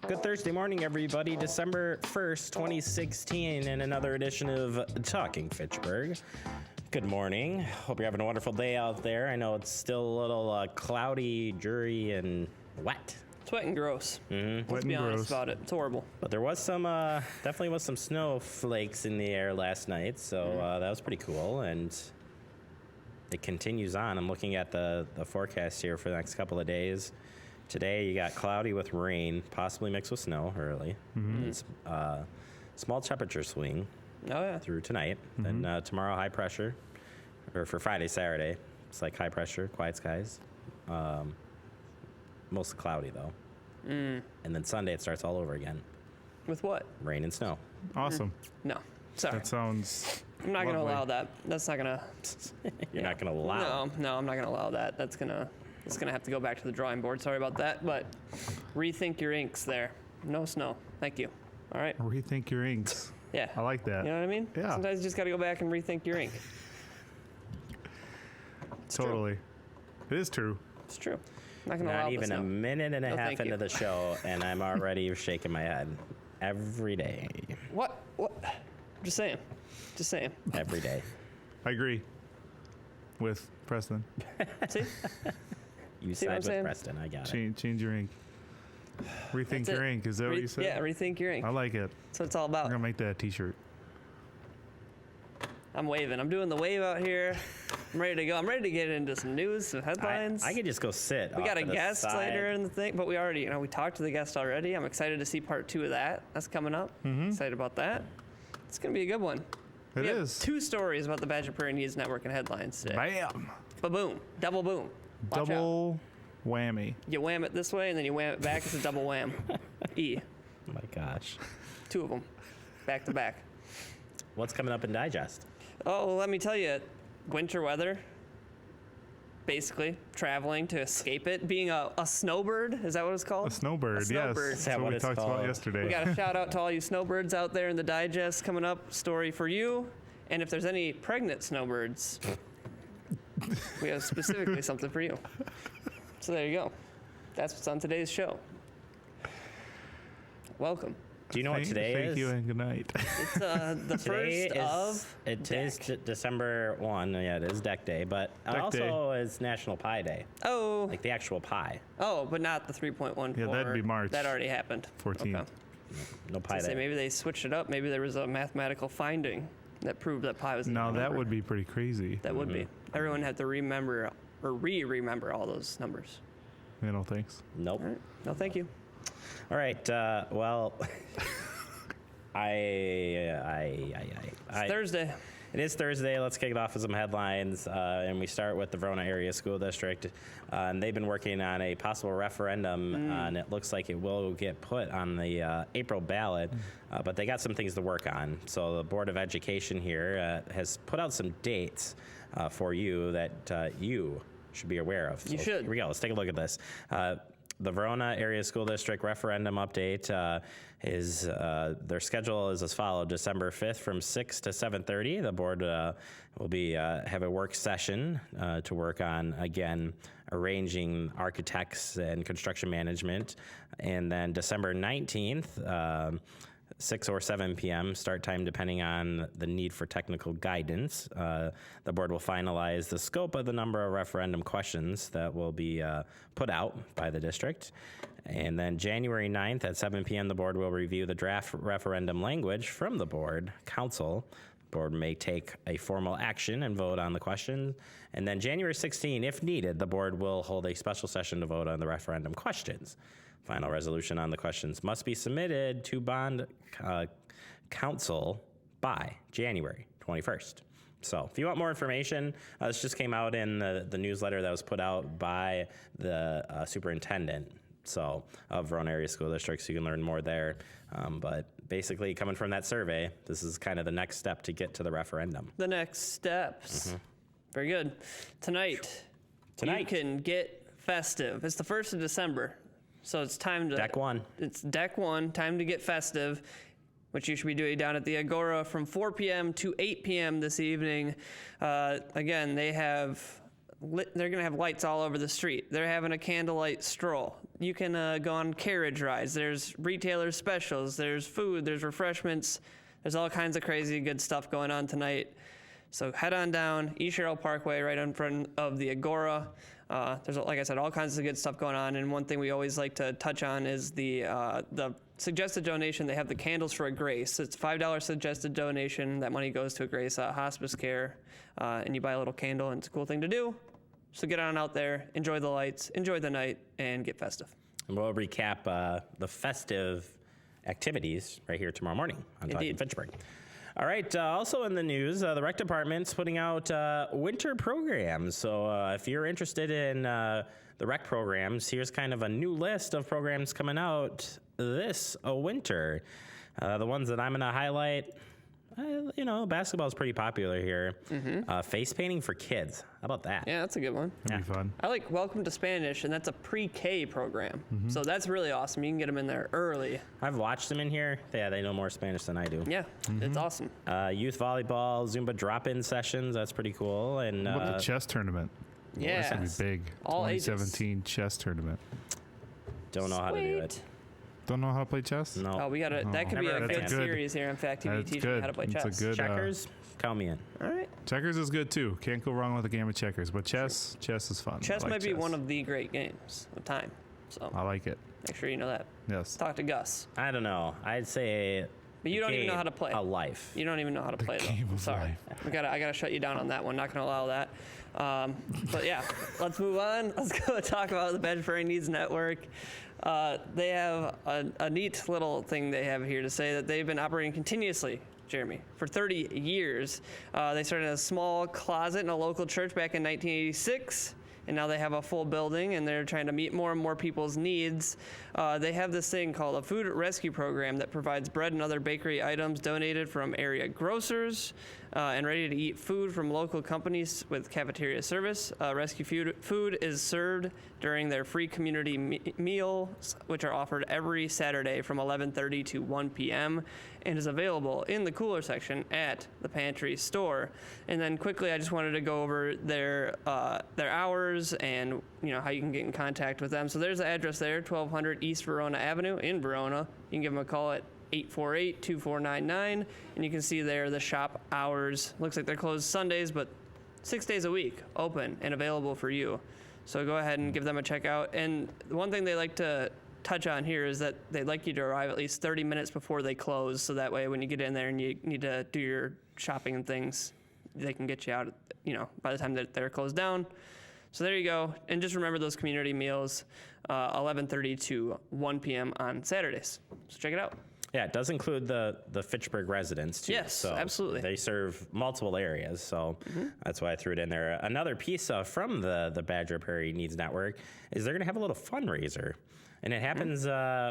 Good Thursday morning, everybody. December 1st, 2016, and another edition of Talking Fitchburg. Good morning. Hope you're having a wonderful day out there. I know it's still a little cloudy, dreary, and wet. It's wet and gross. Mm-hmm. Let's be honest about it. It's horrible. But there was some, definitely was some snowflakes in the air last night, so that was pretty cool, and it continues on. I'm looking at the forecast here for the next couple of days. Today you got cloudy with rain, possibly mixed with snow early. Mm-hmm. It's, small temperature swing through tonight. Mm-hmm. Then tomorrow high pressure, or for Friday, Saturday, it's like high pressure, quiet skies. Mostly cloudy though. And then Sunday it starts all over again. With what? Rain and snow. Awesome. No, sorry. That sounds I'm not going to allow that. That's not going to... You're not going to allow it? No, I'm not going to allow that. It's going to have to go back to the drawing board. Sorry about that, but rethink your inks there. No snow. Thank you. All right. Rethink your inks. Yeah. I like that. You know what I mean? Yeah. Sometimes you just got to go back and rethink your ink. It's totally. True. It is true. It's true. Not even a minute and a half into the show, and I'm already shaking my head every day. What? Just saying. Every day. I agree with Preston. See? You side with saying? Preston. I got it. Change your ink. Rethink your ink. Is that what you said? Yeah, rethink your ink. I like it. That's what it's all about. We're going to make that a t-shirt. I'm waving. I'm doing the wave out here. I'm ready to go. I'm ready to get into some news, some headlines. I could just go sit. We got a guest later in the thing, but we already, we talked to the guest already. I'm excited to see part 2 of that. That's coming up. Mm-hmm. Excited about that. It's going to be a good one. It is. 2 stories about the Badger Prairie News Network and headlines today. Bam. Ba-boom. Double boom. Watch double out. Whammy. You wham it this way, and then you wham it back. It's a double wham. E. Oh, my gosh. 2 of them. Back to back. What's coming up in Digest? Oh, let me tell you. Winter weather. Basically, traveling to escape it. Being a snowbird. Is that what it's called? A snowbird, yes. That's what we talked about yesterday. We got a shout out to all you snowbirds out there in the Digest coming up. Story for you. And if there's any pregnant snowbirds, we have specifically something for you. So there you go. That's what's on today's show. Welcome. Do you know what today is? Thank you and good night. It's the first of It is December 1. Yeah, it is Deck Day, but it also is National Pie Day. Oh. Like the actual pie. Oh, but not the 3.14. Yeah, that'd be March. That already happened. 14th. Okay. No pie day. Maybe they switched it up. Maybe there was a mathematical finding that proved that pie was a No, that number. would be pretty crazy. That would be. Everyone had to remember or remember all those numbers. Yeah, no thanks. Nope. All right. No, thank you. All right. Well, It's Thursday. It is Thursday. Let's kick it off with some headlines, and we start with the Verona Area School District. And they've been working on a possible referendum, and it looks like it will get put on the April ballot, but they got some things to work on. So the Board of Education here has put out some dates for you that you should be aware of. So You should. Here we go. Let's take a look at this. The Verona Area School District referendum update is their schedule is as follows: December 5th from 6 to 7:30. The board will be have a work session to work on again arranging architects and construction management, and then December 19th. 6 or 7 p.m. start time depending on the need for technical guidance. The board will finalize the scope of the number of referendum questions that will be put out by the district. And then January 9th at 7 p.m. the board will review the draft referendum language from the board council. The board may take a formal action and vote on the question. And then January 16, if needed, the board will hold a special session to vote on the referendum questions. Final resolution on the questions must be submitted to bond council by January 21st. So if you want more information, this just came out in the newsletter that was put out by the superintendent of Verona Area School District, so you can learn more there. But basically, coming from that survey, this is kind of the next step to get to the referendum. The next steps. Very good. Tonight, you can get festive. It's the 1st of December. So it's time to... Deck 1. It's Deck 1, time to get festive, which you should be doing down at the Agora from 4 p.m. to 8 p.m. this evening. Again, they're going to have lights all over the street. They're having a candlelight stroll. you can go on carriage rides. There's retailer specials. There's food. There's refreshments. There's all kinds of crazy good stuff going on tonight. So head on down East Sherrill Parkway, right in front of the Agora. There's, like I said, all kinds of good stuff going on. And one thing we always like to touch on is the suggested donation. They have the Candles for a Grace. It's $5 suggested donation. That money goes to a Grace hospice care. And you buy a little candle, and it's a cool thing to do. So get on out there, enjoy the lights, enjoy the night, and get festive. And we'll recap the festive activities right here tomorrow morning on Talking Fitchburg. All right, also in the news, the rec department's putting out winter programs. So if you're interested in the rec programs, here's kind of a new list of programs coming out this winter. The ones that I'm going to highlight, basketball is pretty popular here. Face painting for kids. How about that? Yeah, that's a good one. That'd be fun. I like Welcome to Spanish, and that's a pre-K program. So that's really awesome. You can get them in there early. I've watched them in here. Yeah, they know more Spanish than I do. Yeah, it's awesome. Youth volleyball, Zumba drop-in sessions. That's pretty cool. And What about the chess tournament? Yeah. That's going to be big. All ages. 2017 chess tournament. don't know how to do it. Don't know how to play chess? No. Oh, we got to. That could be a Never good had series here on FACTv That's teaching you good. how to play It's a chess. good Checkers, count me in. All right. checkers is good too. Can't go wrong with a game of checkers. But chess is fun. Chess I like might be chess. one of the great games of time. So I like it. make sure you know that. Yes. Talk to Gus. I don't know. I'd say. But you don't even know how to play. A life. You don't even know how to play game though. of Sorry. life. I gotta shut you down on that one. Not gonna allow that. But yeah, let's move on. Let's go talk about the Badger Prairie Needs Network. They have a neat little thing they have here to say that they've been operating continuously, Jeremy, for 30 years. They started in a small closet in a local church back in 1986. And now they have a full building, and they're trying to meet more and more people's needs. They have this thing called a food rescue program that provides bread and other bakery items donated from area grocers and ready-to-eat food from local companies with cafeteria service. Rescue food is served during their free community meals, which are offered every Saturday from 11:30 to 1 p.m. and is available in the cooler section at the pantry store. And then quickly, I just wanted to go over their hours and how you can get in contact with them. So there's the address there, 1200 East Verona Avenue in Verona. You can give them a call at 848-2499, and you can see there the shop hours. Looks like they're closed Sundays, but 6 days a week, open and available for you. So go ahead and give them a check out. And the one thing they like to touch on here is that they'd like you to arrive at least 30 minutes before they close, so that way when you get in there and you need to do your shopping and things, they can get you out, by the time that they're closed down. So there you go. And just remember those community meals, 11:30 to 1 p.m. on Saturdays. So check it out. Yeah, it does include the Fitchburg residents too. Yes, so absolutely. They serve multiple areas, so that's why I threw it in there. Another piece from the Badger Prairie Needs Network is they're going to have a little fundraiser. And it happens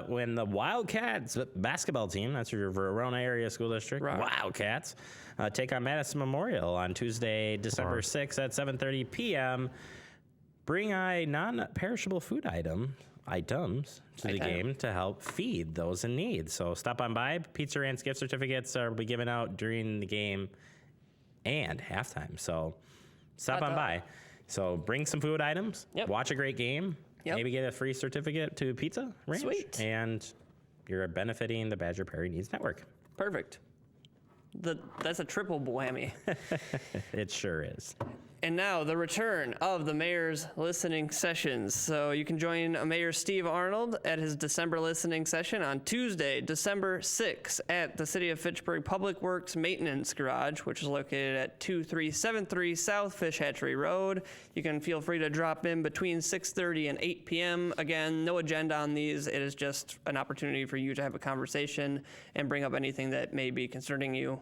when the Wildcats basketball team, that's your Verona area school district, Right. Wildcats, take on Madison Memorial on Tuesday, December 6th at 7:30 p.m. Bring a non-perishable food items to the game to help feed those in need. So stop on by. Pizza Ranch gift certificates will be given out during the game and halftime. So stop on by. So bring some food items, watch a great game, maybe get a free certificate to Pizza Ranch. Sweet. And you're benefiting the Badger Prairie Needs Network. Perfect. That's a triple whammy. It sure is. And now the return of the mayor's listening sessions. So you can join Mayor Steve Arnold at his December listening session on Tuesday, December 6th at the City of Fitchburg Public Works Maintenance Garage, which is located at 2373 South Fish Hatchery Road. You can feel free to drop in between 6:30 and 8 p.m. Again, no agenda on these. It is just an opportunity for you to have a conversation and bring up anything that may be concerning you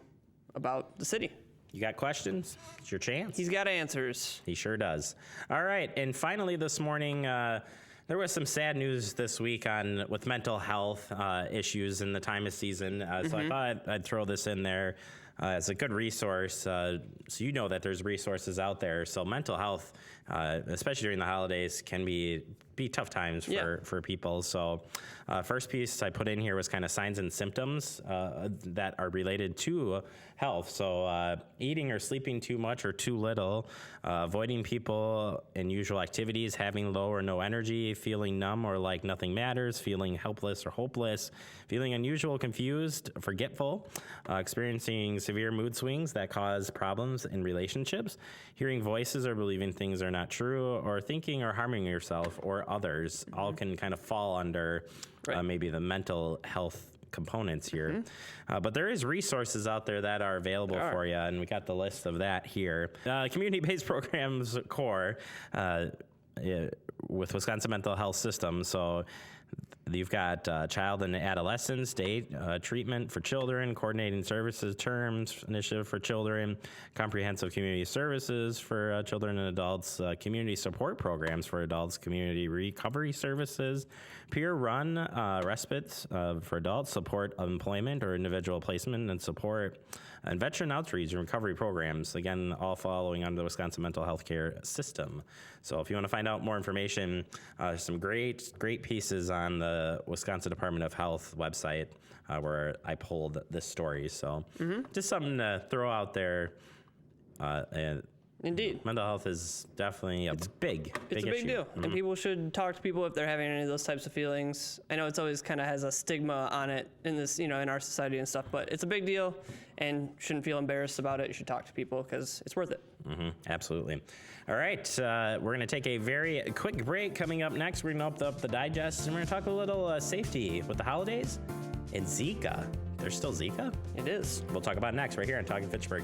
about the city. You got questions? It's your chance. He's got answers. He sure does. All right, and finally this morning, there was some sad news this week with mental health issues in the time of season. So I thought I'd throw this in there. as a good resource. So you know that there's resources out there. So mental health, especially during the holidays, can be tough times for people. So first piece I put in here was kind of signs and symptoms that are related to health. So eating or sleeping too much or too little, avoiding people and usual activities, having low or no energy, feeling numb or like nothing matters, feeling helpless or hopeless, feeling unusual, confused, forgetful, experiencing severe mood swings that cause problems in relationships, hearing voices or believing things are not true, or thinking or harming yourself or others, all can kind of fall under maybe the mental health components here. But there is resources out there that are available for you, and we got the list of that here. Community-based programs core with Wisconsin Mental Health System. So you've got child and adolescent state treatment for children, coordinating services terms, initiative for children, comprehensive community services for children and adults, community support programs for adults, community recovery services, peer-run respites for adults, support of employment or individual placement and support, and veteran outreach and recovery programs, again, all following under the Wisconsin Mental Health Care System. So if you want to find out more information, there's some great pieces on the Wisconsin Department of Health website where I pulled this story. So just something to throw out there. Indeed. Mental health is definitely it's big It's a big deal. And people should talk to people if they're having any of those types of feelings. I know it's always kind of has a stigma on it in this, in our society and stuff, but it's a big deal and shouldn't feel embarrassed about it. You should talk to people because it's worth it. Absolutely. All right. We're going to take a very quick break. Coming up next, we're going to open up the digest and we're going to talk a little safety with the holidays and Zika. There's still Zika? It is. We'll talk about it next right here on Talking Fitchburg.